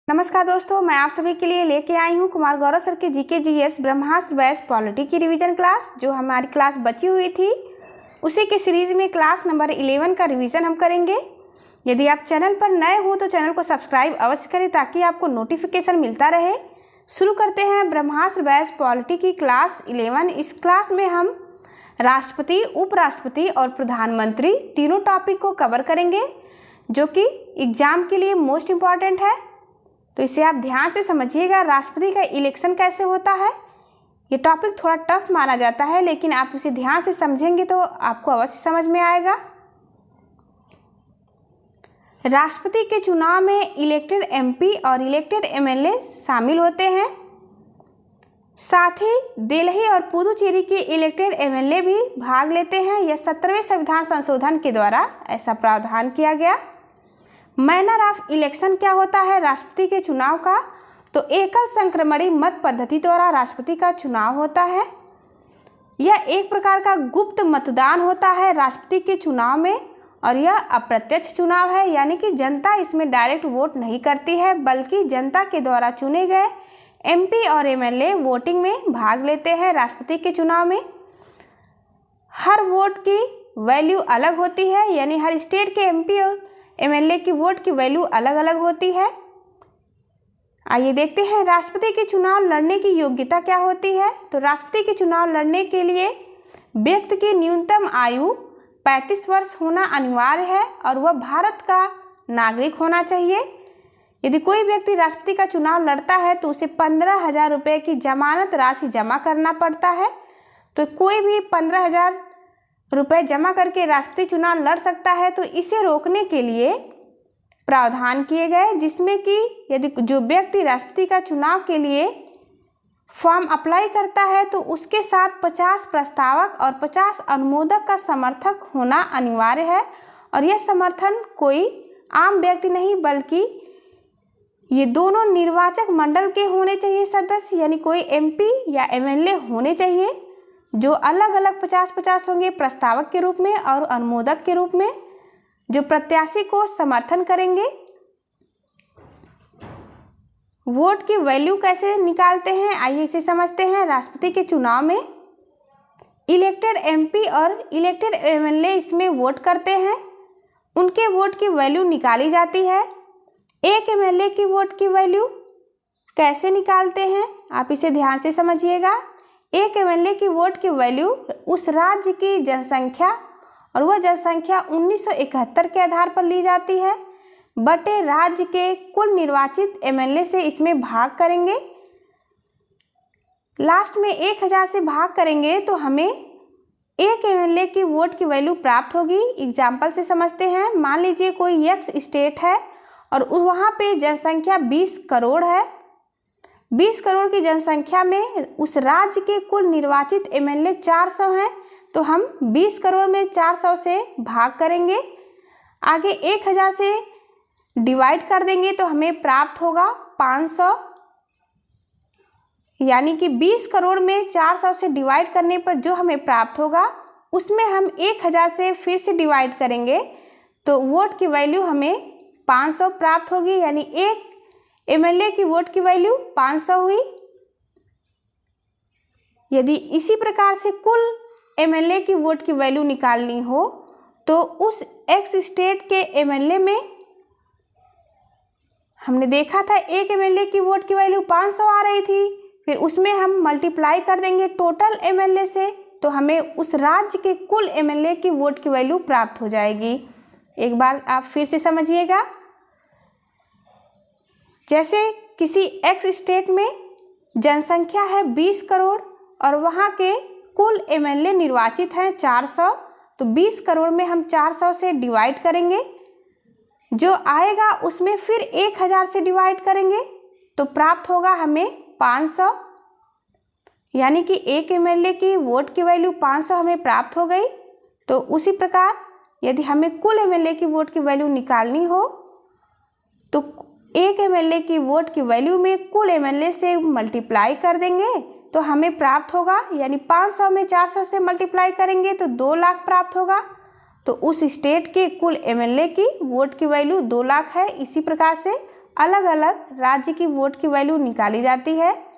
नमस्कार दोस्तों, मैं आप सभी के लिए लेके आई हूँ कुमार गौरव सर के जीके जीएस ब्रह्मास्त्र बैच पॉलिटी की रिवीजन क्लास। जो हमारी क्लास बची हुई थी उसी के सीरीज में क्लास नंबर 11 का रिवीजन हम करेंगे। यदि आप चैनल पर नए हो तो चैनल को सब्सक्राइब अवश्य करें ताकि आपको नोटिफिकेशन मिलता रहे। शुरू करते हैं ब्रह्मास्त्र बैच पॉलिटी की क्लास 11। इस क्लास में हम राष्ट्रपति, उपराष्ट्रपति और प्रधानमंत्री तीनों टॉपिक को कवर करेंगे जो कि एग्जाम के लिए मोस्ट इम्पॉर्टेंट है। तो इसे आप ध्यान से समझिएगा। राष्ट्रपति का इलेक्शन कैसे होता है, ये टॉपिक थोड़ा टफ माना जाता है, लेकिन आप इसे ध्यान से समझेंगे तो आपको अवश्य समझ में आएगा। राष्ट्रपति के चुनाव में इलेक्टेड एमपी और इलेक्टेड एमएलए शामिल होते हैं। साथ ही दिल्ली और पुदुचेरी के इलेक्टेड एमएलए भी भाग लेते हैं। यह 17वें संविधान संशोधन के द्वारा ऐसा प्रावधान किया गया। मैनर ऑफ इलेक्शन क्या होता है राष्ट्रपति के चुनाव का, तो एकल संक्रमणी मत पद्धति द्वारा राष्ट्रपति का चुनाव होता है। यह एक प्रकार का गुप्त मतदान होता है राष्ट्रपति के चुनाव में, और यह अप्रत्यक्ष चुनाव है, यानी कि जनता इसमें डायरेक्ट वोट नहीं करती है, बल्कि जनता के द्वारा चुने गए एमपी और एमएलए वोटिंग में भाग लेते हैं राष्ट्रपति के चुनाव में। हर वोट की वैल्यू अलग होती है, यानी हर स्टेट के एमपी और एमएलए की वोट की वैल्यू अलग अलग होती है। आइए देखते हैं राष्ट्रपति के चुनाव लड़ने की योग्यता क्या होती है। तो राष्ट्रपति के चुनाव लड़ने के लिए व्यक्ति की न्यूनतम आयु 35 वर्ष होना अनिवार्य है और वह भारत का नागरिक होना चाहिए। यदि कोई व्यक्ति राष्ट्रपति का चुनाव लड़ता है तो उसे 15,000 रुपये की जमानत राशि जमा करना पड़ता है। तो कोई भी 15,000 रुपये जमा करके राष्ट्रपति चुनाव लड़ सकता है। तो इसे रोकने के लिए प्रावधान किए गए, जिसमें कि यदि जो व्यक्ति राष्ट्रपति का चुनाव के लिए फॉर्म अप्लाई करता है तो उसके साथ 50 प्रस्तावक और 50 अनुमोदक का समर्थक होना अनिवार्य है। और यह समर्थन कोई आम व्यक्ति नहीं, बल्कि ये दोनों निर्वाचक मंडल के होने चाहिए सदस्य, यानी कोई एमपी या एमएलए होने चाहिए, जो अलग अलग 50-50 होंगे प्रस्तावक के रूप में और अनुमोदक के रूप में, जो प्रत्याशी को समर्थन करेंगे। वोट की वैल्यू कैसे निकालते हैं, आइए इसे समझते हैं। राष्ट्रपति के चुनाव में इलेक्टेड एमपी और इलेक्टेड एमएलए इसमें वोट करते हैं। उनके वोट की वैल्यू निकाली जाती है। एक एमएलए की वोट की वैल्यू कैसे निकालते हैं, आप इसे ध्यान से समझिएगा। एक एमएलए की वोट की वैल्यू उस राज्य की जनसंख्या, और वह जनसंख्या 1971 के आधार पर ली जाती है, बटे राज्य के कुल निर्वाचित एमएलए से इसमें भाग करेंगे। लास्ट में 1000 से भाग करेंगे तो हमें एक एमएलए की वोट की वैल्यू प्राप्त होगी। एग्जाम्पल से समझते हैं। मान लीजिए कोई एक्स स्टेट है और वहाँ पे जनसंख्या 20 करोड़ है। 20 करोड़ की जनसंख्या में उस राज्य के कुल निर्वाचित एमएलए 400 हैं, तो हम 20 करोड़ में 400 से भाग करेंगे। आगे 1000 से डिवाइड कर देंगे तो हमें प्राप्त होगा 500, यानी कि 20 करोड़ में 400 से डिवाइड करने पर जो हमें प्राप्त होगा उसमें हम 1000 से फिर से डिवाइड करेंगे तो वोट की वैल्यू हमें 500 प्राप्त होगी, यानी एक एमएलए की वोट की वैल्यू 500 हुई। यदि इसी प्रकार से कुल एमएलए की वोट की वैल्यू निकालनी हो तो उस एक्स स्टेट के एमएलए में हमने देखा था एक एमएलए की वोट की वैल्यू 500 आ रही थी, फिर उसमें हम मल्टीप्लाई कर देंगे टोटल एमएलए से, तो हमें उस राज्य के कुल एमएलए की वोट की वैल्यू प्राप्त हो जाएगी। एक बार आप फिर से समझिएगा। जैसे किसी एक्स स्टेट में जनसंख्या है 20 करोड़ और वहाँ के कुल एमएलए निर्वाचित हैं 400, तो 20 करोड़ में हम 400 से डिवाइड करेंगे, जो आएगा उसमें फिर 1000 से डिवाइड करेंगे तो प्राप्त होगा हमें 500, यानी कि एक एमएलए की वोट की वैल्यू 500 हमें प्राप्त हो गई। तो उसी प्रकार यदि हमें कुल एमएलए की वोट की वैल्यू निकालनी हो तो एक एमएलए की वोट की वैल्यू में कुल एमएलए से मल्टीप्लाई कर देंगे तो हमें प्राप्त होगा, यानी 500 में 400 से मल्टीप्लाई करेंगे तो 2 लाख प्राप्त होगा। तो उस स्टेट के कुल एमएलए की वोट की वैल्यू 2 लाख है। इसी प्रकार से अलग अलग राज्य की वोट की वैल्यू निकाली जाती है।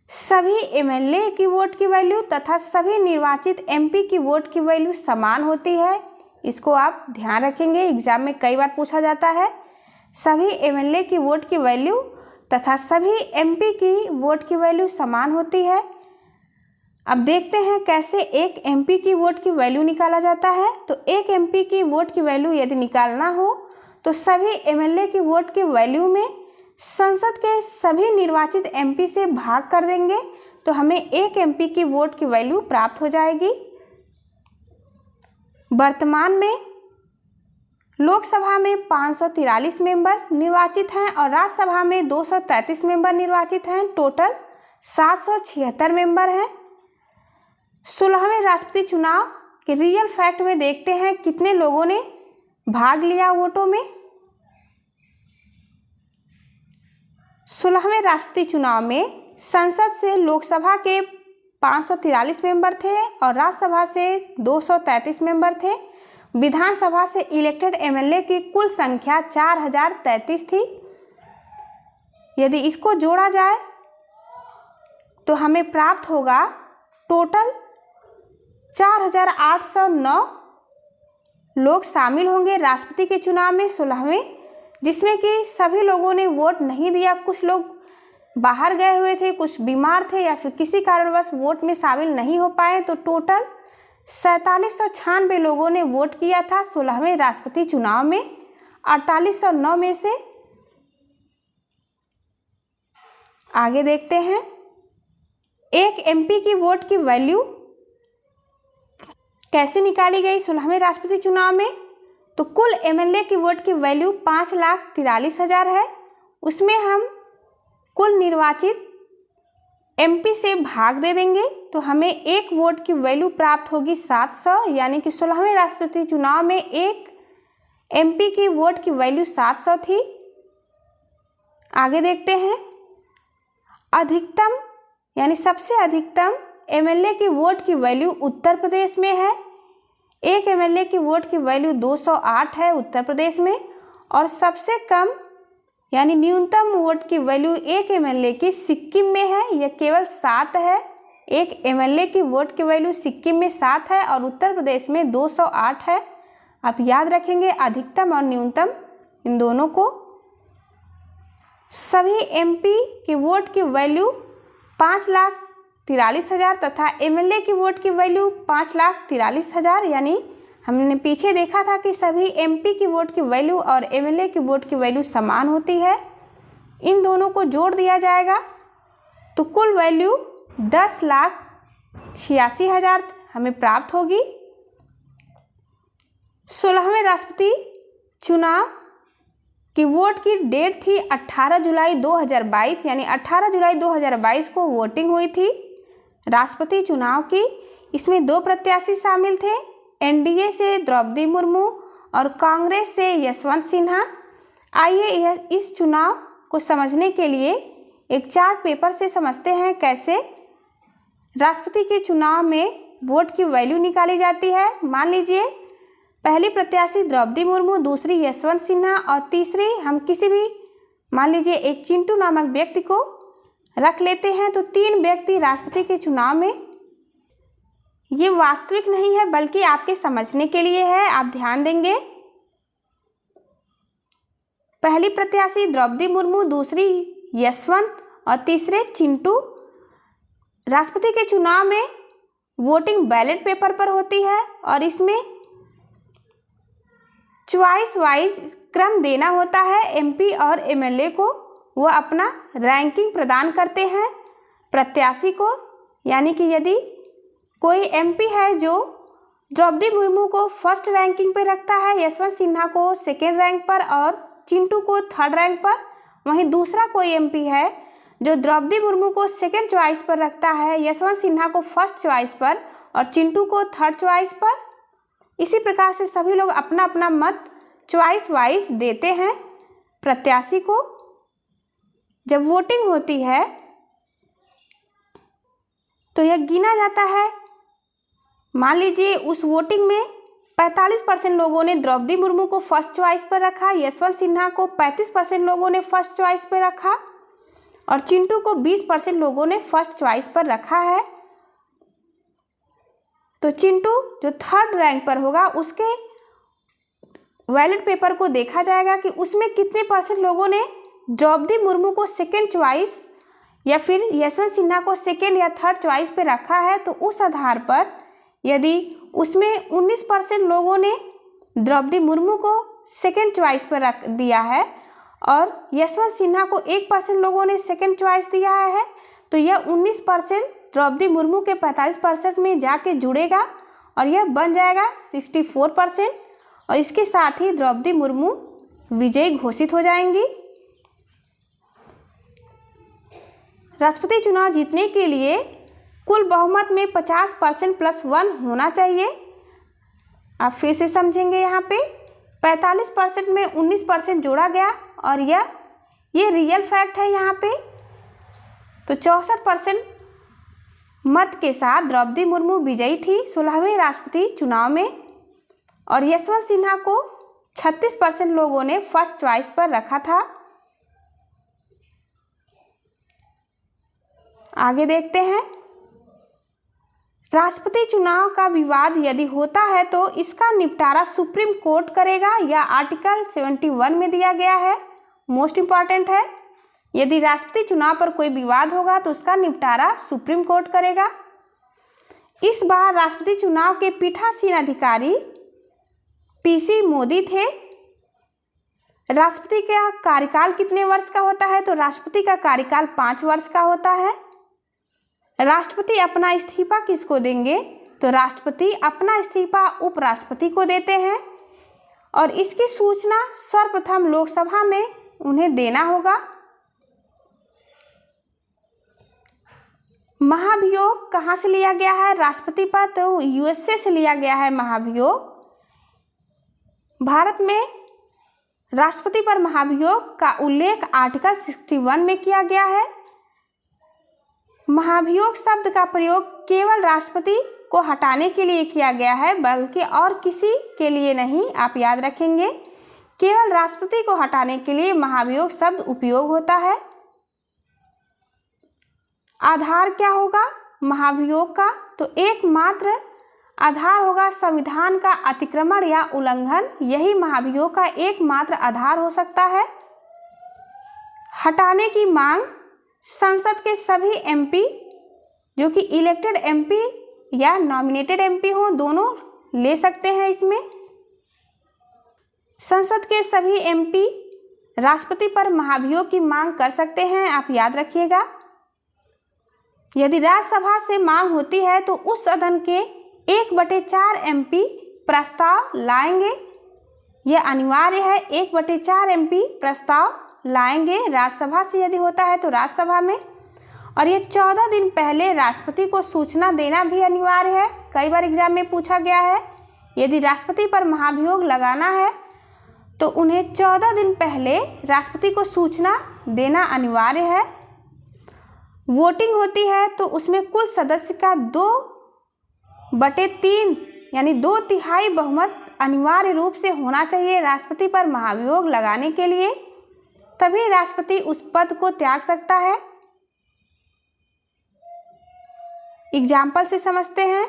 सभी एमएलए की वोट की वैल्यू तथा सभी निर्वाचित एमपी की वोट की वैल्यू समान होती है। इसको आप ध्यान रखेंगे, एग्जाम में कई बार पूछा जाता है। सभी एमएलए की वोट की वैल्यू तथा सभी एमपी की वोट की वैल्यू समान होती है। अब देखते हैं कैसे एक एमपी की वोट की वैल्यू निकाला जाता है। तो एक एमपी की वोट की वैल्यू यदि निकालना हो तो सभी एमएलए की वोट की वैल्यू में संसद के सभी निर्वाचित एमपी से भाग कर देंगे तो हमें एक एमपी की वोट की वैल्यू प्राप्त हो जाएगी। वर्तमान में लोकसभा में 543 मेंबर निर्वाचित हैं और राज्यसभा में 233 मेंबर निर्वाचित हैं। टोटल 776 मेंबर हैं। 16वें राष्ट्रपति चुनाव के रियल फैक्ट में देखते हैं कितने लोगों ने भाग लिया वोटों में। 16वें राष्ट्रपति चुनाव में संसद से लोकसभा के 543 मेंबर थे और राज्यसभा से 233 मेंबर थे। विधानसभा से इलेक्टेड एमएलए की कुल संख्या 4033 थी। यदि इसको जोड़ा जाए तो हमें प्राप्त होगा टोटल 4809 लोग शामिल होंगे राष्ट्रपति के चुनाव में 16वें, जिसमें कि सभी लोगों ने वोट नहीं दिया। कुछ लोग बाहर गए हुए थे, कुछ बीमार थे या फिर किसी कारणवश वोट में शामिल नहीं हो पाए। तो टोटल 4796 लोगों ने वोट किया था 16वें राष्ट्रपति चुनाव में। 4809 में से आगे देखते हैं एक एमपी की वोट की वैल्यू कैसे निकाली गई 16वें राष्ट्रपति चुनाव में। तो कुल एमएलए की वोट की वैल्यू 5,43,000 है। उसमें हम कुल निर्वाचित एमपी से भाग दे देंगे तो हमें एक वोट की वैल्यू प्राप्त होगी 700, यानी कि 16वें राष्ट्रपति चुनाव में एक एमपी की वोट की वैल्यू 700 थी। आगे देखते हैं अधिकतम यानी सबसे अधिकतम एमएलए की वोट की वैल्यू उत्तर प्रदेश में है। एक एमएलए की वोट की वैल्यू 208 है उत्तर प्रदेश में। और सबसे कम यानी न्यूनतम वोट की वैल्यू एक एमएलए की सिक्किम में है, यह केवल 7 है। एक एमएलए की वोट की वैल्यू सिक्किम में 7 है और उत्तर प्रदेश में 208 है। आप याद रखेंगे अधिकतम और न्यूनतम इन दोनों को। सभी एमपी की वोट की वैल्यू 5,43,000 तथा एमएलए की वोट की वैल्यू 5,43,000, यानी हमने पीछे देखा था कि सभी एमपी की वोट की वैल्यू और एमएलए की वोट की वैल्यू समान होती है। इन दोनों को जोड़ दिया जाएगा तो कुल वैल्यू 10,86,000 हमें प्राप्त होगी। 16वें राष्ट्रपति चुनाव की वोट की डेट थी 18 जुलाई 2022, यानी 18 जुलाई 2022 को वोटिंग हुई थी राष्ट्रपति चुनाव की। इसमें 2 प्रत्याशी शामिल थे, एनडीए से द्रौपदी मुर्मू और कांग्रेस से यशवंत सिन्हा। आइए इस चुनाव को समझने के लिए एक चार्ट पेपर से समझते हैं कैसे राष्ट्रपति के चुनाव में वोट की वैल्यू निकाली जाती है। मान लीजिए पहली प्रत्याशी द्रौपदी मुर्मू, दूसरी यशवंत सिन्हा और तीसरी हम किसी भी मान लीजिए एक चिंटू नामक व्यक्ति को रख लेते हैं। तो 3 व्यक्ति राष्ट्रपति के चुनाव में, ये वास्तविक नहीं है बल्कि आपके समझने के लिए है, आप ध्यान देंगे। पहली प्रत्याशी द्रौपदी मुर्मू, दूसरी यशवंत और तीसरे चिंटू। राष्ट्रपति के चुनाव में वोटिंग बैलेट पेपर पर होती है और इसमें चॉइस वाइज क्रम देना होता है। एमपी और एमएलए को वो अपना रैंकिंग प्रदान करते हैं प्रत्याशी को, यानी कि यदि कोई एमपी है जो द्रौपदी मुर्मू को फर्स्ट रैंकिंग पर रखता है, यशवंत सिन्हा को सेकेंड रैंक पर और चिंटू को थर्ड रैंक पर, वहीं दूसरा कोई एमपी है जो द्रौपदी मुर्मू को सेकेंड चॉइस पर रखता है, यशवंत सिन्हा को फर्स्ट चॉइस पर और चिंटू को थर्ड चॉइस पर। इसी प्रकार से सभी लोग अपना अपना मत चॉइस वाइज देते हैं प्रत्याशी को। जब वोटिंग होती है तो यह गिना जाता है। मान लीजिए उस वोटिंग में 45% लोगों ने द्रौपदी मुर्मू को फर्स्ट चॉइस पर रखा, यशवंत सिन्हा को 35% लोगों ने फर्स्ट चॉइस पर रखा और चिंटू को 20% लोगों ने फर्स्ट चॉइस पर रखा है। तो चिंटू जो थर्ड रैंक पर होगा उसके बैलेट पेपर को देखा जाएगा कि उसमें कितने % लोगों ने द्रौपदी मुर्मू को सेकेंड चॉइस या फिर यशवंत सिन्हा को सेकेंड या थर्ड चॉइस पे रखा है। तो उस आधार पर यदि उसमें 19% लोगों ने द्रौपदी मुर्मू को सेकेंड चॉइस पर रख दिया है और यशवंत सिन्हा को 1% लोगों ने सेकेंड चॉइस दिया है, तो यह 19% द्रौपदी मुर्मू के 45% में जाके जुड़ेगा और यह बन जाएगा 64% और इसके साथ ही द्रौपदी मुर्मू विजयी घोषित हो जाएंगी। राष्ट्रपति चुनाव जीतने के लिए कुल बहुमत में 50% + 1 होना चाहिए। आप फिर से समझेंगे, यहाँ पे 45% में 19% जोड़ा गया और ये रियल फैक्ट है यहाँ पे। तो 64% मत के साथ द्रौपदी मुर्मू विजयी थी 16वें राष्ट्रपति चुनाव में और यशवंत सिन्हा को 36% लोगों ने फर्स्ट चॉइस पर रखा था। आगे देखते हैं, राष्ट्रपति चुनाव का विवाद यदि होता है तो इसका निपटारा सुप्रीम कोर्ट करेगा या आर्टिकल 71 में दिया गया है, मोस्ट इम्पॉर्टेंट है। यदि राष्ट्रपति चुनाव पर कोई विवाद होगा तो उसका निपटारा सुप्रीम कोर्ट करेगा। इस बार राष्ट्रपति चुनाव के पीठासीन अधिकारी पीसी मोदी थे। राष्ट्रपति का कार्यकाल कितने वर्ष का होता है? तो राष्ट्रपति का कार्यकाल 5 वर्ष का होता है। राष्ट्रपति अपना इस्तीफा किसको देंगे? तो राष्ट्रपति अपना इस्तीफा उपराष्ट्रपति को देते हैं और इसकी सूचना सर्वप्रथम लोकसभा में उन्हें देना होगा। महाभियोग कहाँ से लिया गया है राष्ट्रपति पर? तो यूएसए से लिया गया है महाभियोग। भारत में राष्ट्रपति पर महाभियोग का उल्लेख आर्टिकल 61 में किया गया है। महाभियोग शब्द का प्रयोग केवल राष्ट्रपति को हटाने के लिए किया गया है, बल्कि और किसी के लिए नहीं। आप याद रखेंगे, केवल राष्ट्रपति को हटाने के लिए महाभियोग शब्द उपयोग होता है। आधार क्या होगा महाभियोग का? तो एकमात्र आधार होगा संविधान का अतिक्रमण या उल्लंघन, यही महाभियोग का एकमात्र आधार हो सकता है। हटाने की मांग संसद के सभी एमपी जो कि इलेक्टेड एमपी या नॉमिनेटेड एमपी हो, दोनों ले सकते हैं। इसमें संसद के सभी एमपी राष्ट्रपति पर महाभियोग की मांग कर सकते हैं, आप याद रखिएगा। यदि राज्यसभा से मांग होती है तो उस सदन के 1/4 एमपी प्रस्ताव लाएंगे। यह अनिवार्य है, 1/4 एमपी प्रस्ताव लाएंगे। राज्यसभा से यदि होता है तो राज्यसभा में, और ये 14 दिन पहले राष्ट्रपति को सूचना देना भी अनिवार्य है। कई बार एग्जाम में पूछा गया है, यदि राष्ट्रपति पर महाभियोग लगाना है तो उन्हें 14 दिन पहले राष्ट्रपति को सूचना देना अनिवार्य है। वोटिंग होती है तो उसमें कुल सदस्य का 2/3 यानी 2/3 बहुमत अनिवार्य रूप से होना चाहिए राष्ट्रपति पर महाभियोग लगाने के लिए, तभी राष्ट्रपति उस पद को त्याग सकता है। एग्जाम्पल से समझते हैं,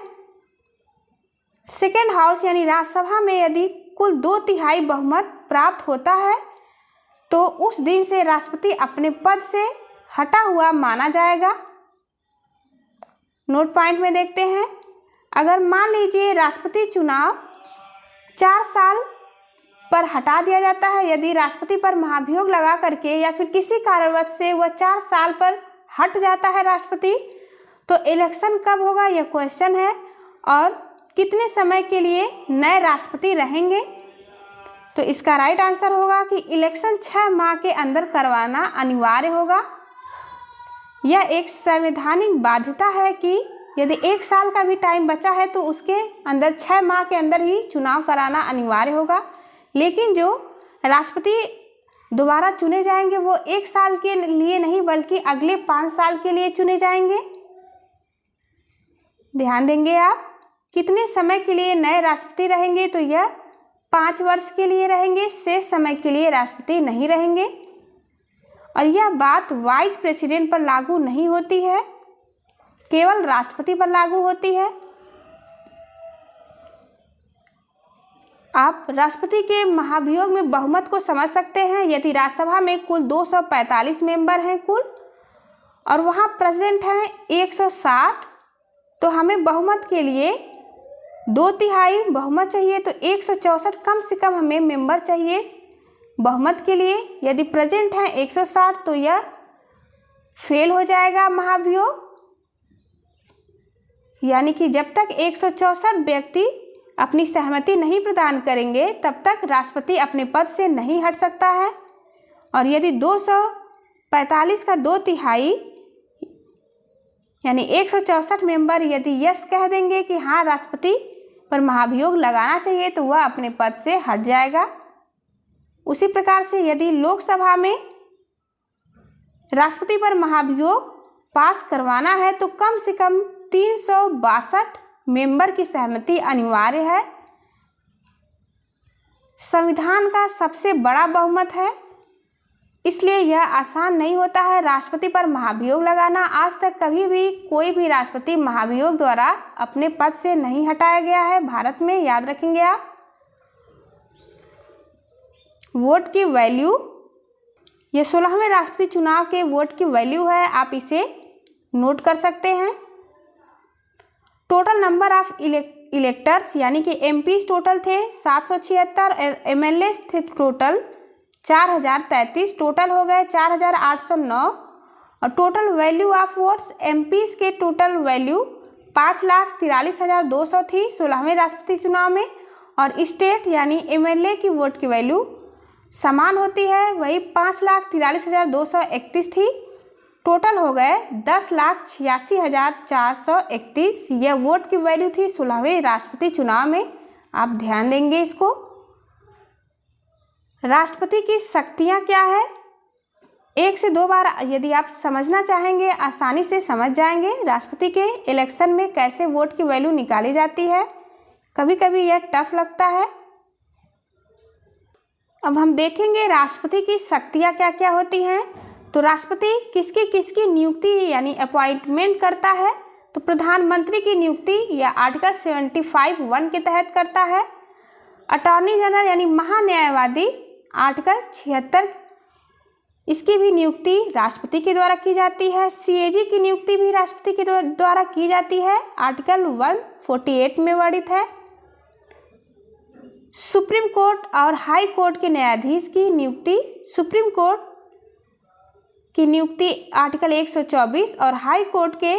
सेकेंड हाउस यानी राज्यसभा में यदि कुल 2/3 बहुमत प्राप्त होता है तो उस दिन से राष्ट्रपति अपने पद से हटा हुआ माना जाएगा। नोट पॉइंट में देखते हैं, अगर मान लीजिए राष्ट्रपति चुनाव 4 साल पर हटा दिया जाता है, यदि राष्ट्रपति पर महाभियोग लगा करके या फिर किसी कारणवश से वह 4 साल पर हट जाता है राष्ट्रपति, तो इलेक्शन कब होगा यह क्वेश्चन है और कितने समय के लिए नए राष्ट्रपति रहेंगे। तो इसका राइट आंसर होगा कि इलेक्शन 6 माह के अंदर करवाना अनिवार्य होगा। यह एक संवैधानिक बाध्यता है कि यदि 1 साल का भी टाइम बचा है तो उसके अंदर 6 माह के अंदर ही चुनाव कराना अनिवार्य होगा। लेकिन जो राष्ट्रपति दोबारा चुने जाएंगे वो 1 साल के लिए नहीं बल्कि अगले 5 साल के लिए चुने जाएंगे। ध्यान देंगे आप। कितने समय के लिए नए राष्ट्रपति रहेंगे, तो यह 5 वर्ष के लिए रहेंगे, शेष समय के लिए राष्ट्रपति नहीं रहेंगे। और यह बात वाइस प्रेसिडेंट पर लागू नहीं होती है, केवल राष्ट्रपति पर लागू होती है। आप राष्ट्रपति के महाभियोग में बहुमत को समझ सकते हैं। यदि राज्यसभा में कुल 245 मेंबर हैं कुल, और वहाँ प्रेजेंट हैं 160, तो हमें बहुमत के लिए 2/3 बहुमत चाहिए, तो 164 कम से कम हमें मेंबर चाहिए बहुमत के लिए। यदि प्रेजेंट हैं 160 तो यह फेल हो जाएगा महाभियोग, यानी कि जब तक 164 व्यक्ति अपनी सहमति नहीं प्रदान करेंगे तब तक राष्ट्रपति अपने पद से नहीं हट सकता है। और यदि 245 का 2/3 यानी 164 मेंबर यदि यस कह देंगे कि हाँ राष्ट्रपति पर महाभियोग लगाना चाहिए, तो वह अपने पद से हट जाएगा। उसी प्रकार से यदि लोकसभा में राष्ट्रपति पर महाभियोग पास करवाना है तो कम से कम 362 मेंबर की सहमति अनिवार्य है। संविधान का सबसे बड़ा बहुमत है, इसलिए यह आसान नहीं होता है राष्ट्रपति पर महाभियोग लगाना। आज तक कभी भी कोई भी राष्ट्रपति महाभियोग द्वारा अपने पद से नहीं हटाया गया है भारत में, याद रखेंगे आप। वोट की वैल्यू, ये 16वें राष्ट्रपति चुनाव के वोट की वैल्यू है, आप इसे नोट कर सकते हैं। टोटल नंबर ऑफ इलेक्टर्स यानी कि एमपीज टोटल थे 776 और एमएलए थे टोटल 4033, टोटल हो गए 4809। और total value of votes MPs के टोटल वैल्यू 5,43,200 थी 16वें राष्ट्रपति चुनाव में। और स्टेट यानी एमएलए की वोट की वैल्यू समान होती है, वही 5,43,231 थी, टोटल हो गए 10,86,431। यह वोट की वैल्यू थी 16वें राष्ट्रपति चुनाव में, आप ध्यान देंगे इसको। राष्ट्रपति की शक्तियां क्या है, 1 से 2 बार यदि आप समझना चाहेंगे आसानी से समझ जाएंगे। राष्ट्रपति के इलेक्शन में कैसे वोट की वैल्यू निकाली जाती है, कभी कभी यह टफ लगता है। अब हम देखेंगे राष्ट्रपति की शक्तियां क्या क्या होती हैं। तो राष्ट्रपति किसकी किसकी नियुक्ति यानी अपॉइंटमेंट करता है, तो प्रधानमंत्री की नियुक्ति यह आर्टिकल 75(1) के तहत करता है। अटॉर्नी जनरल यानी महान्यायवादी आर्टिकल 76, इसकी भी नियुक्ति राष्ट्रपति के द्वारा की जाती है। सीएजी की नियुक्ति भी राष्ट्रपति के द्वारा की जाती है, आर्टिकल 148 में वर्णित है। सुप्रीम कोर्ट और हाई कोर्ट के न्यायाधीश की नियुक्ति, सुप्रीम कोर्ट की नियुक्ति आर्टिकल 124 और हाई कोर्ट के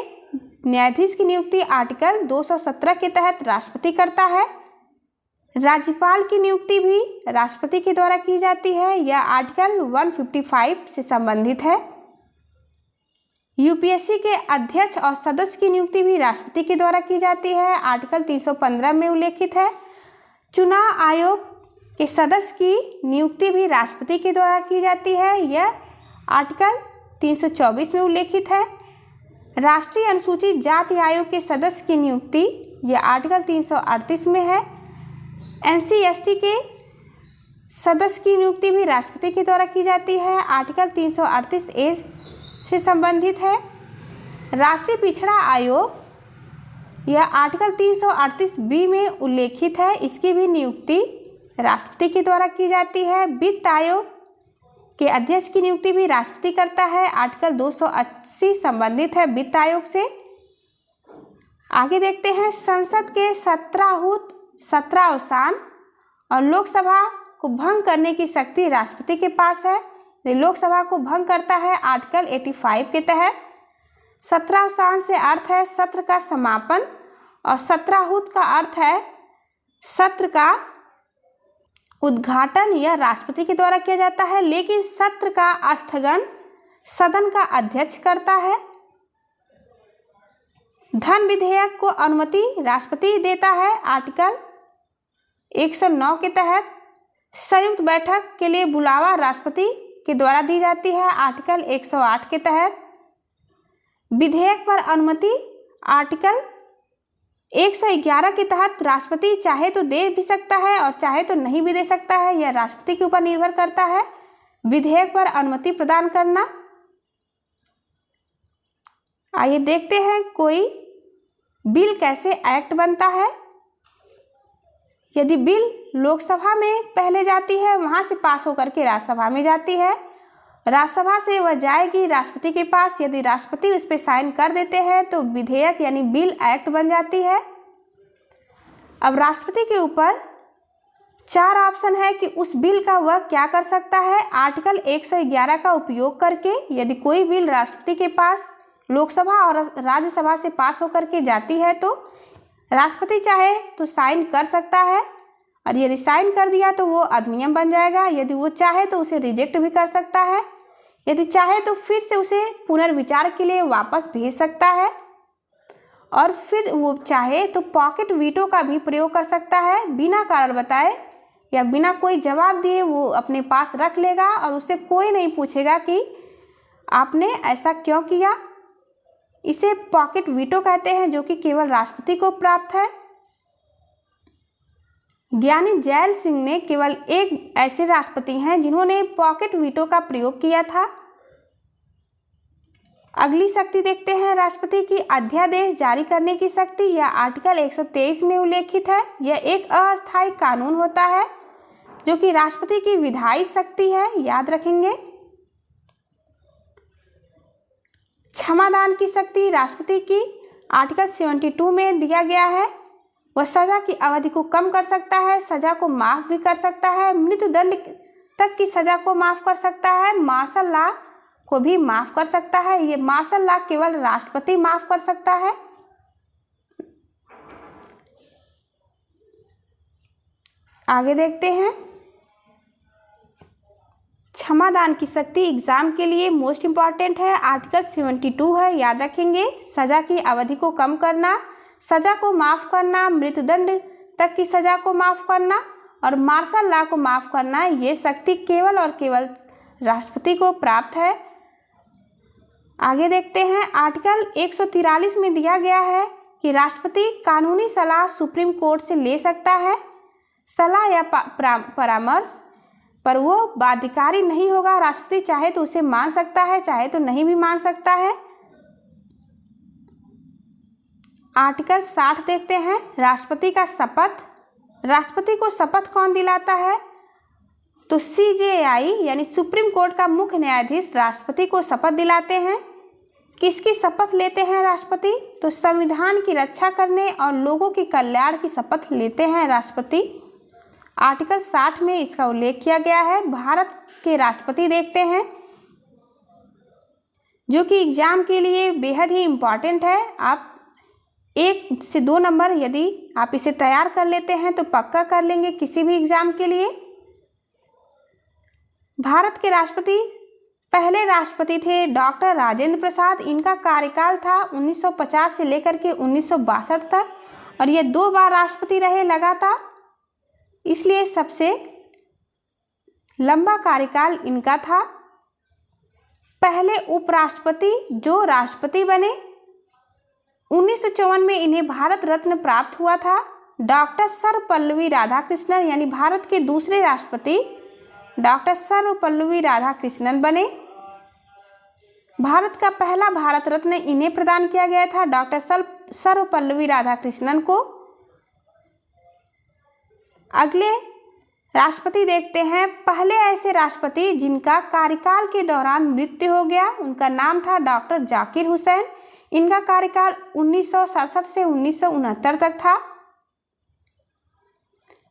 न्यायाधीश की नियुक्ति आर्टिकल 217 के तहत राष्ट्रपति करता है। राज्यपाल की नियुक्ति भी राष्ट्रपति के द्वारा की जाती है, यह आर्टिकल 155 से संबंधित है। यूपीएससी के अध्यक्ष और सदस्य की नियुक्ति भी राष्ट्रपति के द्वारा की जाती है, आर्टिकल 315 में उल्लेखित है। चुनाव आयोग के सदस्य की नियुक्ति भी राष्ट्रपति के द्वारा की जाती है, यह आर्टिकल 324 में उल्लेखित है। राष्ट्रीय अनुसूचित जाति आयोग के सदस्य की नियुक्ति यह आर्टिकल 338 में है। एनसीएसटी के सदस्य की नियुक्ति भी राष्ट्रपति के द्वारा की जाती है, आर्टिकल 338A से संबंधित है। राष्ट्रीय पिछड़ा आयोग यह आर्टिकल 338B में उल्लेखित है, इसकी भी नियुक्ति राष्ट्रपति के द्वारा की जाती है। वित्त आयोग के अध्यक्ष की नियुक्ति भी राष्ट्रपति करता है, आर्टिकल 280 संबंधित है वित्त आयोग से। आगे देखते हैं संसद के 17 अवसान और लोकसभा को भंग करने की शक्ति राष्ट्रपति के पास है। लोकसभा को भंग करता है आर्टिकल 85 के तहत। 17 अवसान से अर्थ है सत्र का समापन और 17 का अर्थ है सत्र का उद्घाटन, यह राष्ट्रपति के द्वारा किया जाता है, लेकिन सत्र का स्थगन सदन का अध्यक्ष करता है। धन विधेयक को अनुमति राष्ट्रपति देता है, आर्टिकल 109 के तहत। संयुक्त बैठक के लिए बुलावा राष्ट्रपति के द्वारा दी जाती है, आर्टिकल 108 के तहत। विधेयक पर अनुमति आर्टिकल 111 के तहत राष्ट्रपति चाहे तो दे भी सकता है और चाहे तो नहीं भी दे सकता है, यह राष्ट्रपति के ऊपर निर्भर करता है। विधेयक पर अनुमति प्रदान करना। आइए देखते हैं कोई बिल कैसे एक्ट बनता है। यदि बिल लोकसभा में पहले जाती है, वहां से पास होकर के राज्यसभा में जाती है, राज्यसभा से वह जाएगी राष्ट्रपति के पास। यदि राष्ट्रपति उस पर साइन कर देते हैं तो विधेयक यानी बिल एक्ट बन जाती है। अब राष्ट्रपति के ऊपर 4 ऑप्शन है कि उस बिल का वह क्या कर सकता है। आर्टिकल 111 का उपयोग करके यदि कोई बिल राष्ट्रपति के पास लोकसभा और राज्यसभा से पास होकर के जाती है तो राष्ट्रपति चाहे तो साइन कर सकता है, और यदि साइन कर दिया तो वो अधिनियम बन जाएगा। यदि वो चाहे तो उसे रिजेक्ट भी कर सकता है, यदि चाहे तो फिर से उसे पुनर्विचार के लिए वापस भेज सकता है, और फिर वो चाहे तो पॉकेट वीटो का भी प्रयोग कर सकता है। बिना कारण बताए या बिना कोई जवाब दिए वो अपने पास रख लेगा और उससे कोई नहीं पूछेगा कि आपने ऐसा क्यों किया। इसे पॉकेट वीटो कहते हैं, जो कि केवल राष्ट्रपति को प्राप्त है। ज्ञानी जैल सिंह ने केवल एक ऐसे राष्ट्रपति हैं जिन्होंने पॉकेट वीटो का प्रयोग किया था। अगली शक्ति देखते हैं, राष्ट्रपति की अध्यादेश जारी करने की शक्ति। यह आर्टिकल 123 में उल्लेखित है। यह एक अस्थायी कानून होता है जो कि राष्ट्रपति की विधायी शक्ति है, याद रखेंगे। क्षमादान की शक्ति राष्ट्रपति की आर्टिकल 72 में दिया गया है। वह सजा की अवधि को कम कर सकता है, सजा को माफ भी कर सकता है, मृत्युदंड तक की सजा को माफ कर सकता है, मार्शल लॉ को भी माफ कर सकता है। ये मार्शल लॉ केवल राष्ट्रपति माफ कर सकता है। आगे देखते हैं, क्षमादान की शक्ति एग्जाम के लिए मोस्ट इंपॉर्टेंट है। आर्टिकल 72 है, याद रखेंगे। सजा की अवधि को कम करना, सजा को माफ करना, मृत्युदंड तक की सजा को माफ करना और मार्शल लॉ को माफ करना, ये शक्ति केवल और केवल राष्ट्रपति को प्राप्त है। आगे देखते हैं, आर्टिकल 143 में दिया गया है कि राष्ट्रपति कानूनी सलाह सुप्रीम कोर्ट से ले सकता है। सलाह या परामर्श पर वो बाध्यकारी नहीं होगा। राष्ट्रपति चाहे तो उसे मान सकता है, चाहे तो नहीं भी मान सकता है। आर्टिकल 60 देखते हैं, राष्ट्रपति का शपथ। राष्ट्रपति को शपथ कौन दिलाता है? तो CJI यानी सुप्रीम कोर्ट का मुख्य न्यायाधीश राष्ट्रपति को शपथ दिलाते हैं। किसकी शपथ लेते हैं राष्ट्रपति? तो संविधान की रक्षा करने और लोगों के कल्याण की शपथ लेते हैं राष्ट्रपति। आर्टिकल 60 में इसका उल्लेख किया गया है। भारत के राष्ट्रपति देखते हैं, जो कि एग्जाम के लिए बेहद ही इम्पॉर्टेंट है। आप 1 से 2 नंबर यदि आप इसे तैयार कर लेते हैं तो पक्का कर लेंगे किसी भी एग्जाम के लिए। भारत के राष्ट्रपति पहले राष्ट्रपति थे डॉक्टर राजेंद्र प्रसाद। इनका कार्यकाल था 1950 से लेकर के 1962 तक, और ये 2 बार राष्ट्रपति रहे लगातार, इसलिए सबसे लंबा कार्यकाल इनका था। पहले उपराष्ट्रपति जो राष्ट्रपति बने, 1954 में इन्हें भारत रत्न प्राप्त हुआ था। डॉक्टर सर्वपल्लवी राधाकृष्णन यानी भारत के दूसरे राष्ट्रपति डॉक्टर सर्वपल्लवी राधाकृष्णन बने। भारत का पहला भारत रत्न इन्हें प्रदान किया गया था, डॉक्टर सर्वपल्लवी राधाकृष्णन को। अगले राष्ट्रपति देखते हैं, पहले ऐसे राष्ट्रपति जिनका कार्यकाल के दौरान मृत्यु हो गया, उनका नाम था डॉक्टर जाकिर हुसैन। इनका कार्यकाल 1967 से 1969 तक था।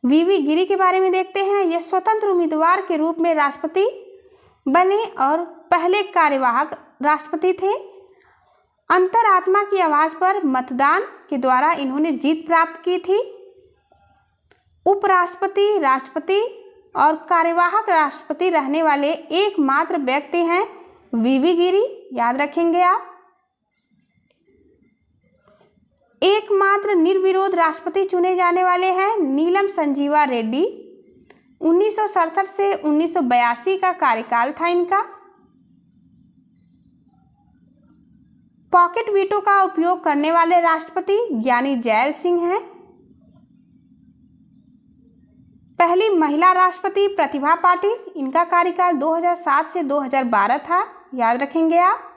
वीवी गिरी के बारे में देखते हैं, यह स्वतंत्र उम्मीदवार के रूप में राष्ट्रपति बने और पहले कार्यवाहक राष्ट्रपति थे। अंतरात्मा की आवाज पर मतदान के द्वारा इन्होंने जीत प्राप्त की थी। उपराष्ट्रपति, राष्ट्रपति और कार्यवाहक राष्ट्रपति रहने वाले एकमात्र व्यक्ति हैं वीवी गिरी, याद रखेंगे आप। एकमात्र निर्विरोध राष्ट्रपति चुने जाने वाले हैं नीलम संजीवा रेड्डी। 1967 से 1982 का कार्यकाल था इनका। पॉकेट वीटो का उपयोग करने वाले राष्ट्रपति ज्ञानी जैल सिंह हैं। पहली महिला राष्ट्रपति प्रतिभा पाटिल, इनका कार्यकाल 2007 से 2012 था, याद रखेंगे आप।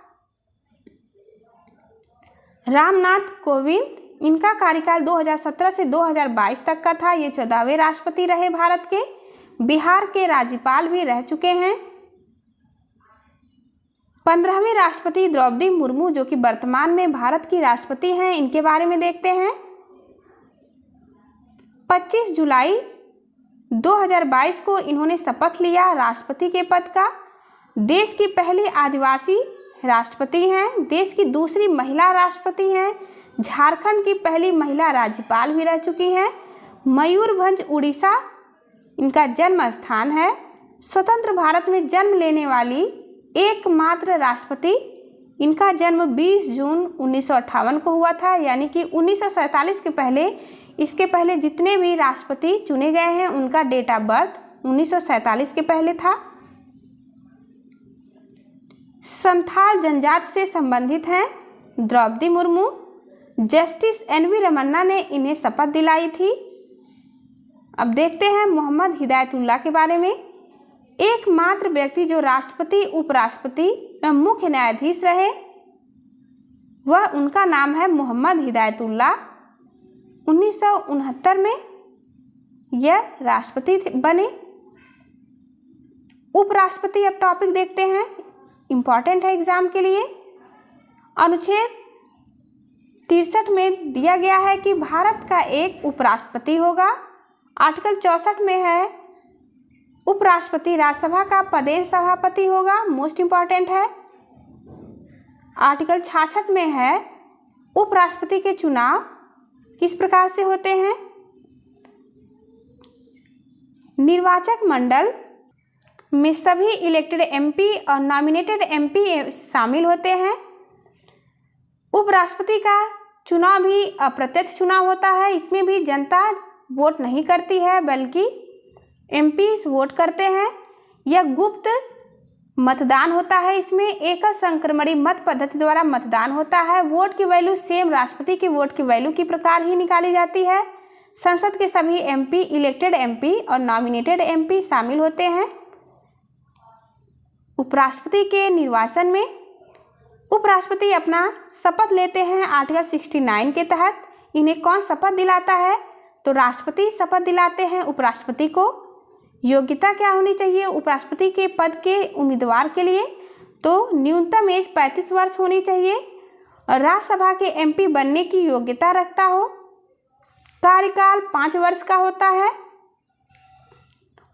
रामनाथ कोविंद, इनका कार्यकाल 2017 से 2022 तक का था, ये 14वें राष्ट्रपति रहे भारत के। बिहार के राज्यपाल भी रह चुके हैं। 15वें राष्ट्रपति द्रौपदी मुर्मू, जो कि वर्तमान में भारत की राष्ट्रपति हैं, इनके बारे में देखते हैं। 25 जुलाई 2022 को इन्होंने शपथ लिया राष्ट्रपति के पद का। देश की पहली आदिवासी राष्ट्रपति हैं, देश की दूसरी महिला राष्ट्रपति हैं, झारखंड की पहली महिला राज्यपाल भी रह चुकी हैं। मयूरभंज उड़ीसा इनका जन्म स्थान है। स्वतंत्र भारत में जन्म लेने वाली एकमात्र राष्ट्रपति, इनका जन्म 20 जून 1958 को हुआ था, यानी कि 1947 के पहले, इसके पहले जितने भी राष्ट्रपति चुने गए हैं उनका डेट ऑफ बर्थ 1947 के पहले था। संथाल जनजाति से संबंधित हैं द्रौपदी मुर्मू। जस्टिस NV रमन्ना ने इन्हें शपथ दिलाई थी। अब देखते हैं मोहम्मद हिदायतुल्लाह के बारे में। एकमात्र व्यक्ति जो राष्ट्रपति, उपराष्ट्रपति एवं मुख्य न्यायाधीश रहे, वह उनका नाम है मोहम्मद हिदायतुल्लाह। 1969 में यह राष्ट्रपति बने। उपराष्ट्रपति, अब टॉपिक देखते हैं, इम्पॉर्टेंट है एग्जाम के लिए। अनुच्छेद 63 में दिया गया है कि भारत का एक उपराष्ट्रपति होगा। आर्टिकल 64 में है उपराष्ट्रपति राज्यसभा का पदेन सभापति होगा, मोस्ट इम्पॉर्टेंट है। आर्टिकल 66 में है उपराष्ट्रपति के चुनाव किस प्रकार से होते हैं। निर्वाचक मंडल में सभी इलेक्टेड MP और नॉमिनेटेड MP शामिल होते हैं। उपराष्ट्रपति का चुनाव भी अप्रत्यक्ष चुनाव होता है, इसमें भी जनता वोट नहीं करती है बल्कि MPs वोट करते हैं। यह गुप्त मतदान होता है, इसमें एकल संक्रमणी मत पद्धति द्वारा मतदान होता है। वोट की वैल्यू सेम राष्ट्रपति के वोट की वैल्यू की प्रकार ही निकाली जाती है। संसद के सभी MP, इलेक्टेड MP और नॉमिनेटेड MP शामिल होते हैं। उपराष्ट्रपति के निर्वाचन में उपराष्ट्रपति अपना शपथ लेते हैं आर्टिकल 69 के तहत। इन्हें कौन शपथ दिलाता है, तो राष्ट्रपति शपथ दिलाते हैं उपराष्ट्रपति को। योग्यता क्या होनी चाहिए उपराष्ट्रपति के पद के उम्मीदवार के लिए, तो न्यूनतम एज 35 वर्ष होनी चाहिए और राज्यसभा के MP बनने की योग्यता रखता हो। कार्यकाल 5 वर्ष का होता है।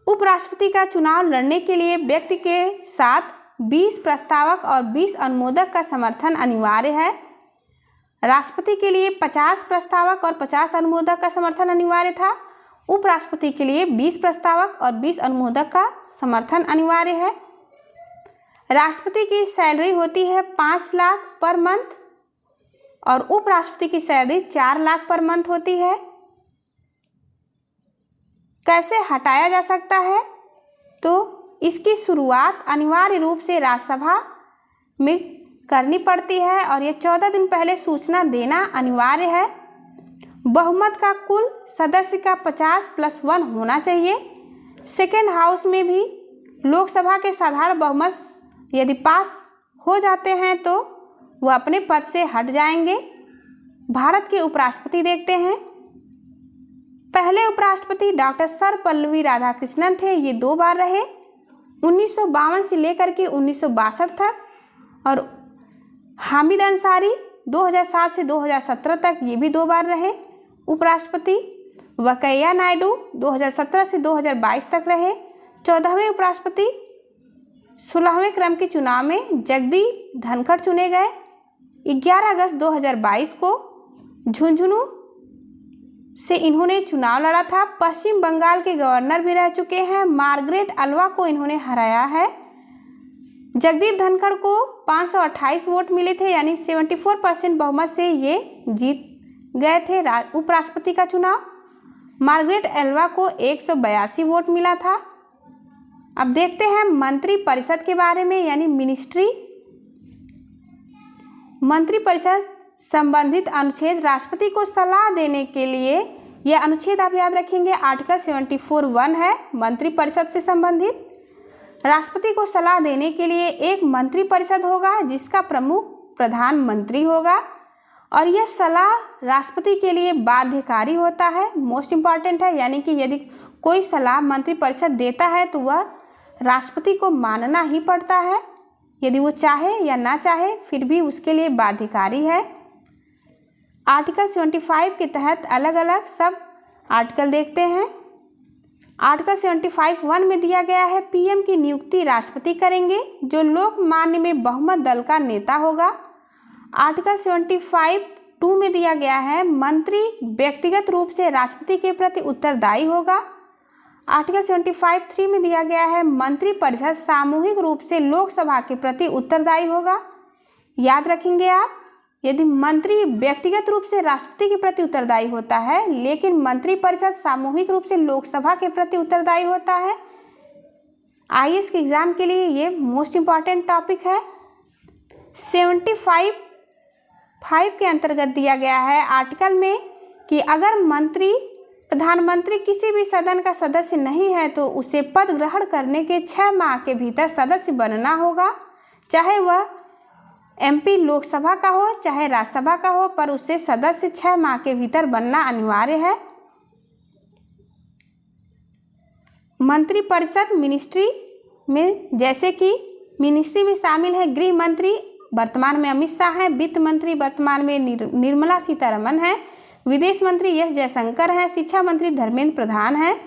उपराष्ट्रपति का चुनाव लड़ने के लिए व्यक्ति के साथ 20 प्रस्तावक और 20 अनुमोदक का समर्थन अनिवार्य है। राष्ट्रपति के लिए 50 प्रस्तावक और 50 अनुमोदक का समर्थन अनिवार्य था। उपराष्ट्रपति के लिए 20 प्रस्तावक और 20 अनुमोदक का समर्थन अनिवार्य है। राष्ट्रपति की सैलरी होती है 5 लाख पर मंथ और उपराष्ट्रपति की सैलरी 4 लाख पर मंथ होती है। कैसे हटाया जा सकता है, तो इसकी शुरुआत अनिवार्य रूप से राज्यसभा में करनी पड़ती है और ये 14 दिन पहले सूचना देना अनिवार्य है। बहुमत का कुल सदस्य का 50+1 होना चाहिए। सेकेंड हाउस में भी लोकसभा के साधारण बहुमत यदि पास हो जाते हैं तो वह अपने पद से हट जाएंगे। भारत के उपराष्ट्रपति देखते हैं। पहले उपराष्ट्रपति डॉक्टर सर्वपल्ली राधाकृष्णन थे, ये 2 बार रहे, 1952 से लेकर के 1962 तक, और हामिद अंसारी 2007 से 2017 तक, ये भी 2 बार रहे उपराष्ट्रपति। वकैया नायडू 2017 से 2022 तक रहे। 14वें उपराष्ट्रपति 16वें क्रम के चुनाव में जगदीप धनखड़ चुने गए। 11 अगस्त 2022 को झुंझुनू से इन्होंने चुनाव लड़ा था। पश्चिम बंगाल के गवर्नर भी रह चुके हैं। मार्गरेट अल्वा को इन्होंने हराया है। जगदीप धनखड़ को 528 वोट मिले थे, यानी 74% बहुमत से ये जीत गए थे उपराष्ट्रपति का चुनाव। मार्गरेट अल्वा को 182 वोट मिला था। अब देखते हैं मंत्री परिषद के बारे में, यानी मिनिस्ट्री। मंत्रिपरिषद संबंधित अनुच्छेद राष्ट्रपति को सलाह देने के लिए, यह अनुच्छेद आप याद रखेंगे आर्टिकल 74(1) है। मंत्रिपरिषद से संबंधित राष्ट्रपति को सलाह देने के लिए एक मंत्रिपरिषद होगा जिसका प्रमुख प्रधानमंत्री होगा और यह सलाह राष्ट्रपति के लिए बाध्यकारी होता है, मोस्ट इम्पॉर्टेंट है। यानी कि यदि कोई सलाह मंत्रिपरिषद देता है तो वह राष्ट्रपति को मानना ही पड़ता है, यदि वो चाहे या ना चाहे फिर भी उसके लिए बाध्यकारी है। आर्टिकल 75 के तहत अलग अलग सब आर्टिकल देखते हैं। आर्टिकल 75(1) में दिया गया है पीएम की नियुक्ति राष्ट्रपति करेंगे जो लोकमान्य में बहुमत दल का नेता होगा। आर्टिकल 75(2) में दिया गया है मंत्री व्यक्तिगत रूप से राष्ट्रपति के प्रति उत्तरदायी होगा। आर्टिकल 75(3) में दिया गया है मंत्रिपरिषद सामूहिक रूप से लोकसभा के प्रति उत्तरदायी होगा। याद रखेंगे आप, यदि मंत्री व्यक्तिगत रूप से राष्ट्रपति के प्रति उत्तरदायी होता है लेकिन मंत्रिपरिषद सामूहिक रूप से लोकसभा के प्रति उत्तरदायी होता है। आईएएस के एग्जाम के लिए ये मोस्ट इम्पॉर्टेंट टॉपिक है। 75(5) के अंतर्गत दिया गया है आर्टिकल में कि अगर प्रधानमंत्री किसी भी सदन का सदस्य नहीं है तो उसे पद ग्रहण करने के 6 माह के भीतर सदस्य बनना होगा, चाहे वह एमपी लोकसभा का हो चाहे राज्यसभा का हो, पर उससे सदस्य 6 माह के भीतर बनना अनिवार्य है। मंत्रिपरिषद मिनिस्ट्री में, जैसे कि मिनिस्ट्री में शामिल है गृह मंत्री, वर्तमान में अमित शाह हैं, वित्त मंत्री वर्तमान में निर्मला सीतारमण हैं, विदेश मंत्री एस जयशंकर हैं, शिक्षा मंत्री धर्मेंद्र प्रधान हैं।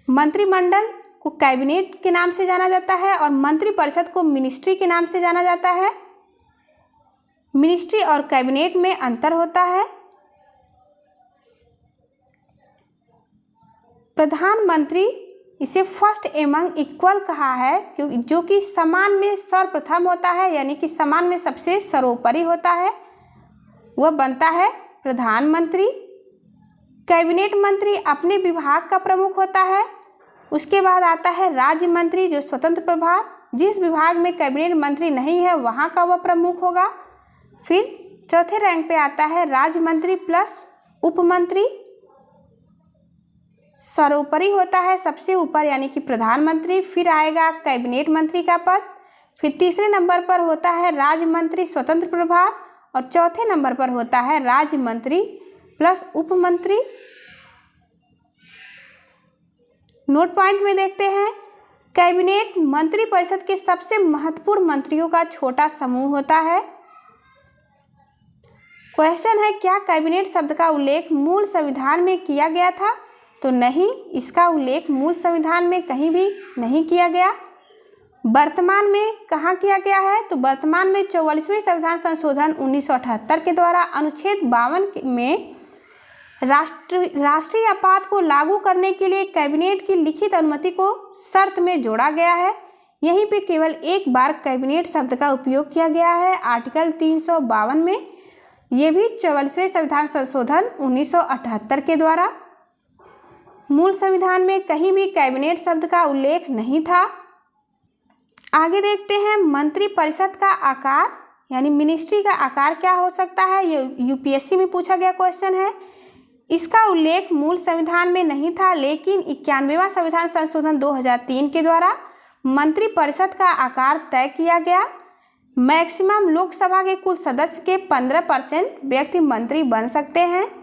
मंत्रिमंडल को कैबिनेट के नाम से जाना जाता है और मंत्रिपरिषद को मिनिस्ट्री के नाम से जाना जाता है। मिनिस्ट्री और कैबिनेट में अंतर होता है। प्रधानमंत्री इसे फर्स्ट एमंग इक्वल कहा है क्योंकि जो कि समान में सर्वप्रथम होता है, यानी कि समान में सबसे सर्वोपरि होता है, वह बनता है प्रधानमंत्री। कैबिनेट मंत्री अपने विभाग का प्रमुख होता है। उसके बाद आता है राज्य मंत्री जो स्वतंत्र प्रभार, जिस विभाग में कैबिनेट मंत्री नहीं है वहाँ का वह प्रमुख होगा। फिर चौथे रैंक पे आता है राज्य मंत्री प्लस उप मंत्री, सर्वोपरि होता है सबसे ऊपर यानी कि प्रधानमंत्री। फिर आएगा कैबिनेट मंत्री का पद, फिर तीसरे नंबर पर होता है राज्य मंत्री स्वतंत्र प्रभार और चौथे नंबर पर होता है राज्य मंत्री प्लस उप मंत्री। नोट पॉइंट में देखते हैं, कैबिनेट मंत्रिपरिषद के सबसे महत्वपूर्ण मंत्रियों का छोटा समूह होता है। क्वेश्चन है, क्या कैबिनेट शब्द का उल्लेख मूल संविधान में किया गया था? तो नहीं, इसका उल्लेख मूल संविधान में कहीं भी नहीं किया गया। वर्तमान में कहाँ किया गया है? तो वर्तमान में 44वें संविधान संशोधन 1978 के द्वारा अनुच्छेद 52 में राष्ट्रीय आपात को लागू करने के लिए कैबिनेट की लिखित अनुमति को शर्त में जोड़ा गया है। यहीं पे केवल एक बार कैबिनेट शब्द का उपयोग किया गया है, आर्टिकल 352 में। ये भी 44वें संविधान संशोधन 1978 के द्वारा। मूल संविधान में कहीं भी कैबिनेट शब्द का उल्लेख नहीं था। आगे देखते हैं, मंत्रिपरिषद का आकार यानी मिनिस्ट्री का आकार क्या हो सकता है? ये यूपीएससी में पूछा गया क्वेश्चन है। इसका उल्लेख मूल संविधान में नहीं था, लेकिन 91वां संविधान संशोधन 2003 के द्वारा मंत्रिपरिषद का आकार तय किया गया। मैक्सिमम लोकसभा के कुल सदस्य के 15% व्यक्ति मंत्री बन सकते हैं।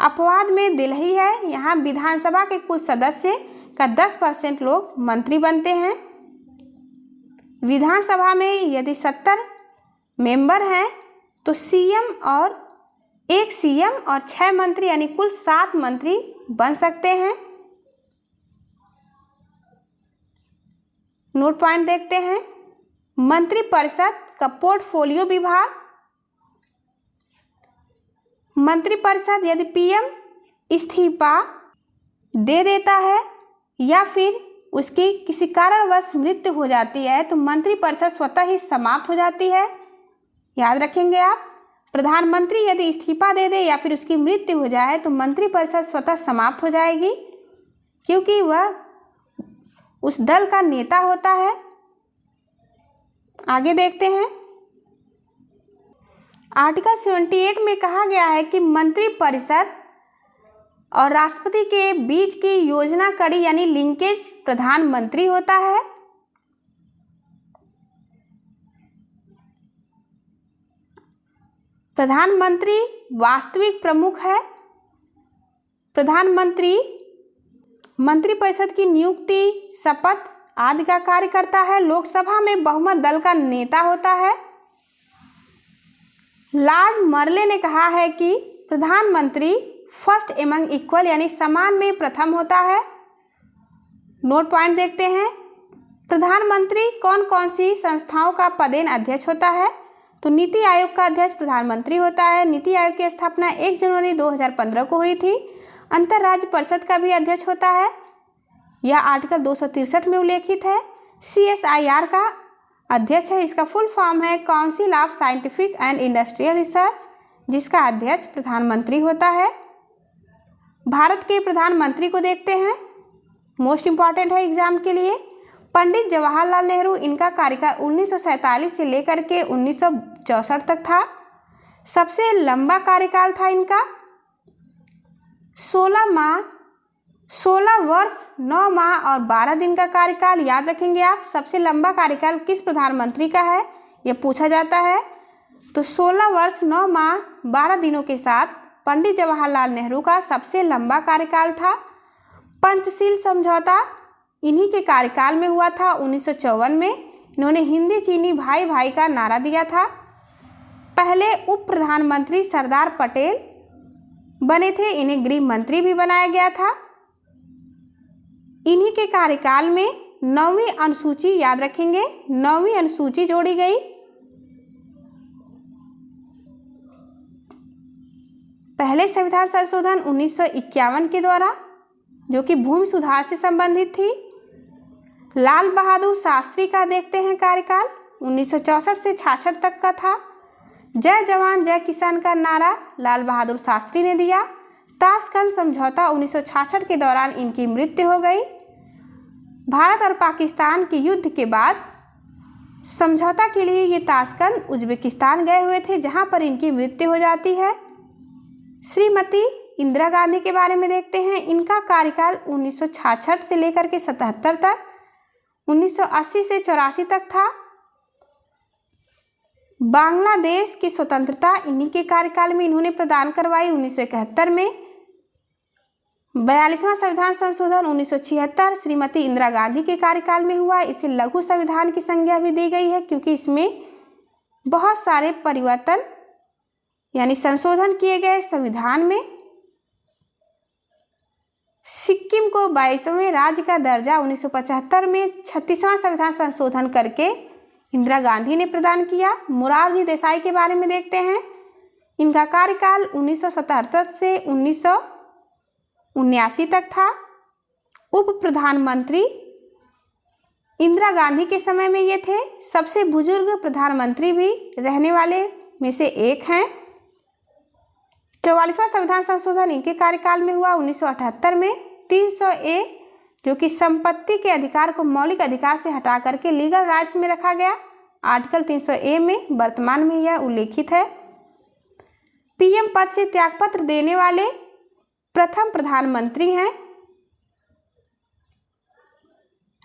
अपवाद में दिल्ली है, यहाँ विधानसभा के कुल सदस्य का 10% लोग मंत्री बनते हैं। विधानसभा में यदि 70 मेंबर हैं तो एक सीएम और 6 मंत्री यानी कुल 7 मंत्री बन सकते हैं। नोट पॉइंट देखते हैं, मंत्रिपरिषद का पोर्टफोलियो विभाग। मंत्रिपरिषद यदि पीएम इस्तीफा दे देता है या फिर उसकी किसी कारणवश मृत्यु हो जाती है तो मंत्रिपरिषद स्वतः ही समाप्त हो जाती है। याद रखेंगे आप, प्रधानमंत्री यदि इस्तीफा दे दे या फिर उसकी मृत्यु हो जाए तो मंत्रिपरिषद स्वतः समाप्त हो जाएगी, क्योंकि वह उस दल का नेता होता है। आगे देखते हैं, आर्टिकल 78 में कहा गया है कि मंत्रिपरिषद और राष्ट्रपति के बीच की योजना कड़ी यानी लिंकेज प्रधानमंत्री होता है। प्रधानमंत्री वास्तविक प्रमुख है। प्रधानमंत्री मंत्रिपरिषद की नियुक्ति, शपथ आदि का कार्य करता है। लोकसभा में बहुमत दल का नेता होता है। लॉर्ड मर्ले ने कहा है कि प्रधानमंत्री फर्स्ट एमंग इक्वल यानी समान में प्रथम होता है। नोट पॉइंट देखते हैं। प्रधानमंत्री कौन कौन सी संस्थाओं का पदेन अध्यक्ष होता है? तो नीति आयोग का अध्यक्ष प्रधानमंत्री होता है। नीति आयोग की स्थापना 1 जनवरी 2015 को हुई थी। अंतर्राज्य परिषद का भी अध्यक्ष होता है। यह आर्टिकल 263 में उल्लेखित है। CSIR का अध्यक्ष है। इसका फुल फॉर्म है council of scientific and industrial research, जिसका अध्यक्ष प्रधानमंत्री होता है। भारत के प्रधानमंत्री को देखते हैं, मोस्ट इम्पॉर्टेंट है एग्जाम के लिए। पंडित जवाहरलाल नेहरू, इनका कार्यकाल 1947 से लेकर के 1964 तक था। सबसे लंबा कार्यकाल था इनका 16 वर्ष 9 माह और 12 दिन का कार्यकाल। याद रखेंगे आप, सबसे लंबा कार्यकाल किस प्रधानमंत्री का है, यह पूछा जाता है। तो 16 वर्ष 9 माह 12 दिनों के साथ पंडित जवाहरलाल नेहरू का सबसे लंबा कार्यकाल था। पंचशील समझौता इन्हीं के कार्यकाल में हुआ था 1954 में। इन्होंने हिंदी चीनी भाई भाई का नारा दिया था। पहले उप प्रधानमंत्री सरदार पटेल बने थे, इन्हें गृह मंत्री भी बनाया गया था। इन्हीं के कार्यकाल में 9वीं अनुसूची, याद रखेंगे 9वीं अनुसूची जोड़ी गई। पहले संविधान संशोधन 1951 के द्वारा, जो कि भूमि सुधार से संबंधित थी। लाल बहादुर शास्त्री का देखते हैं कार्यकाल 1964 से 66 तक का था। जय जवान जय किसान का नारा लाल बहादुर शास्त्री ने दिया। ताशकंद समझौता 1966 के दौरान इनकी मृत्यु हो गई। भारत और पाकिस्तान के युद्ध के बाद समझौता के लिए ये ताशकंद उज्बेकिस्तान गए हुए थे, जहां पर इनकी मृत्यु हो जाती है। श्रीमती इंदिरा गांधी के बारे में देखते हैं। इनका कार्यकाल 1966 से लेकर के 77 तक, 1980 से 84 तक था। बांग्लादेश की स्वतंत्रता इन्हीं के कार्यकाल में इन्होंने प्रदान करवाई 1971 में। 42वां संविधान संशोधन 1976 श्रीमती इंदिरा गांधी के कार्यकाल में हुआ। इसे लघु संविधान की संज्ञा भी दी गई है, क्योंकि इसमें बहुत सारे परिवर्तन यानी संशोधन किए गए संविधान में। सिक्किम को 22वें राज्य का दर्जा 1975 में 36वां संविधान संशोधन करके इंदिरा गांधी ने प्रदान किया। मोरारजी देसाई के बारे में देखते हैं। इनका कार्यकाल 1977 से 1979 तक था। उप प्रधानमंत्री इंदिरा गांधी के समय में ये थे। सबसे बुजुर्ग प्रधानमंत्री भी रहने वाले में से एक हैं। 44वां संविधान संशोधन इनके कार्यकाल में हुआ 1978 में। 300A, जो कि संपत्ति के अधिकार को मौलिक अधिकार से हटा करके लीगल राइट्स में रखा गया, आर्टिकल 300A में वर्तमान में यह उल्लेखित है। PM पद से त्यागपत्र देने वाले प्रथम प्रधानमंत्री हैं।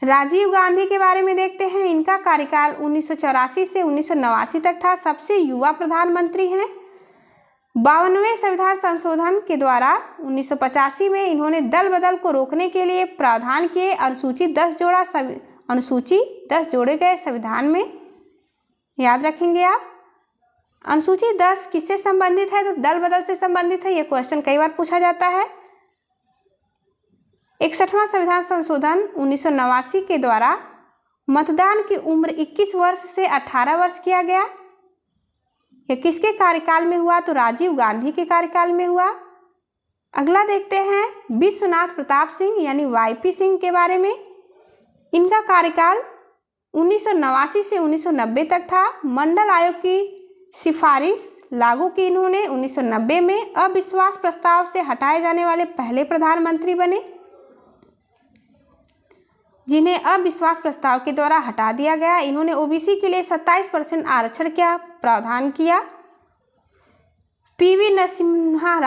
राजीव गांधी के बारे में देखते हैं। इनका कार्यकाल 1984 से 1989 तक था। सबसे युवा प्रधानमंत्री हैं। 52वें संविधान संशोधन के द्वारा 1985 में इन्होंने दल बदल को रोकने के लिए प्रावधान किए। अनुसूची 10 जोड़े गए संविधान में, याद रखेंगे आप। अनुसूची 10 किससे संबंधित है? तो दल बदल से संबंधित है। यह क्वेश्चन कई बार पूछा जाता है। 61वां संविधान संशोधन 1989 के द्वारा मतदान की उम्र 21 वर्ष से 18 वर्ष किया गया। यह किसके कार्यकाल में हुआ? तो राजीव गांधी के कार्यकाल में हुआ। अगला देखते हैं विश्वनाथ प्रताप सिंह यानी YP सिंह के बारे में। इनका कार्यकाल 1989 से 1990 तक था। मंडल आयोग की सिफारिश लागू की इन्होंने 1990 में। अविश्वास प्रस्ताव से हटाए जाने वाले पहले प्रधानमंत्री बने, जिन्हें अविश्वास प्रस्ताव के द्वारा हटा दिया गया। इन्होंने OBC के लिए 27% आरक्षण का प्रावधान किया। पीवी नरसिम्हा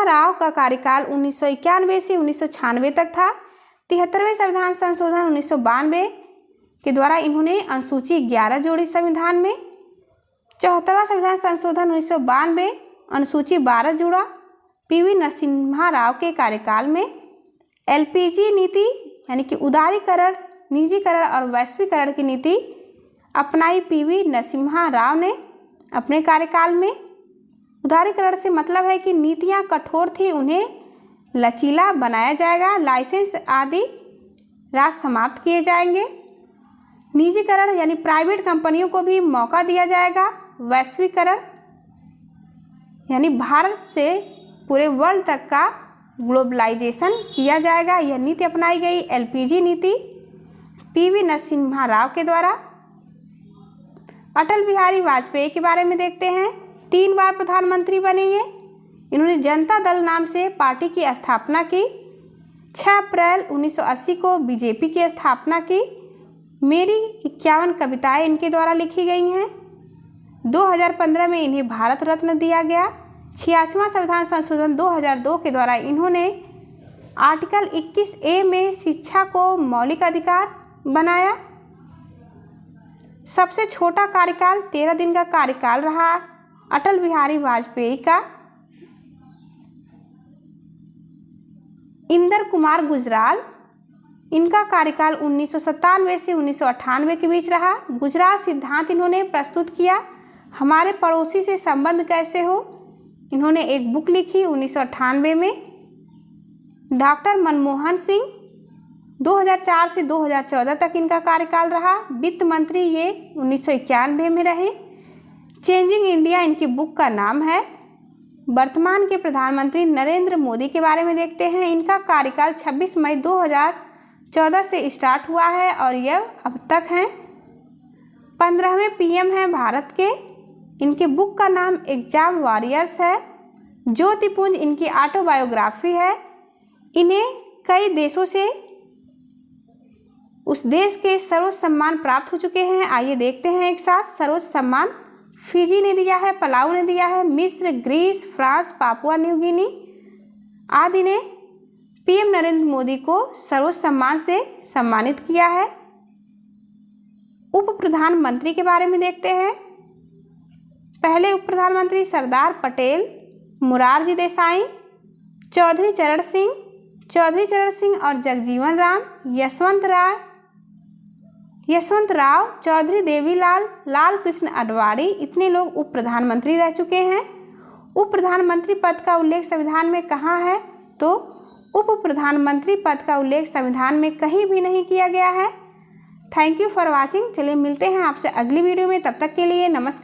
राव का कार्यकाल 1991 से 1996 तक था। 73वें संविधान संशोधन 1992 के द्वारा इन्होंने अनुसूची 11 जोड़ी संविधान में। 74वां संविधान संशोधन 1992 अनुसूची 12 जोड़ा पीवी नरसिम्हा राव के कार्यकाल में। एलपीजी नीति यानी कि उदारीकरण, निजीकरण और वैश्वीकरण की नीति अपनाई पीवी नरसिम्हा राव ने अपने कार्यकाल में। उदारीकरण से मतलब है कि नीतियां कठोर थी, उन्हें लचीला बनाया जाएगा, लाइसेंस आदि राज समाप्त किए जाएंगे। निजीकरण यानी प्राइवेट कंपनियों को भी मौका दिया जाएगा। वैश्वीकरण यानी भारत से पूरे वर्ल्ड तक का ग्लोबलाइजेशन किया जाएगा, यह नीति अपनाई गई। एलपीजी नीति पीवी नरसिम्हा राव के द्वारा। अटल बिहारी वाजपेयी के बारे में देखते हैं। 3 बार प्रधानमंत्री बने ये। इन्होंने जनता दल नाम से पार्टी की स्थापना की। 6 अप्रैल 1980 को बीजेपी की स्थापना की। मेरी 51 कविताएं इनके द्वारा लिखी गई हैं। 2015 में इन्हें भारत रत्न दिया गया। 86वां संविधान संशोधन 2002 के द्वारा इन्होंने आर्टिकल 21A में शिक्षा को मौलिक अधिकार बनाया। सबसे छोटा कार्यकाल 13 दिन का कार्यकाल रहा अटल बिहारी वाजपेयी का। इंदर कुमार गुजराल, इनका कार्यकाल 1997 से 1998 के बीच रहा। गुजराल सिद्धांत इन्होंने प्रस्तुत किया। हमारे पड़ोसी से संबंध कैसे हो, इन्होंने एक बुक लिखी 1998 में। डॉक्टर मनमोहन सिंह 2004 से 2014 तक इनका कार्यकाल रहा। वित्त मंत्री ये 1991 में रहे। चेंजिंग इंडिया इनकी बुक का नाम है। वर्तमान के प्रधानमंत्री नरेंद्र मोदी के बारे में देखते हैं। इनका कार्यकाल 26 मई 2014 से स्टार्ट हुआ है और यह अब तक हैं। 15वें पीएम हैं भारत के। इनके बुक का नाम एग्जाम वॉरियर्स है। ज्योतिपुंज इनकी ऑटोबायोग्राफी है। इन्हें कई देशों से उस देश के सर्वोच्च सम्मान प्राप्त हो चुके हैं। आइए देखते हैं एक साथ। सर्वोच्च सम्मान फिजी ने दिया है, पलाऊ ने दिया है, मिस्र, Greece, France, Papua New Guinea आदि ने पीएम नरेंद्र मोदी को सर्वोच्च सम्मान से सम्मानित किया है। उप प्रधानमंत्री के बारे में देखते हैं। पहले उप प्रधानमंत्री सरदार पटेल, मोरारजी देसाई, चौधरी चरण सिंह और जगजीवन राम, यशवंत राव, चौधरी देवीलाल, लाल कृष्ण आडवाणी, इतने लोग उप प्रधानमंत्री रह चुके हैं। उप प्रधानमंत्री पद का उल्लेख संविधान में कहाँ है, तो उप प्रधानमंत्री पद का उल्लेख संविधान में कहीं भी नहीं किया गया है। Thank you for watching. चलिए मिलते हैं आपसे अगली वीडियो में, तब तक के लिए नमस्कार।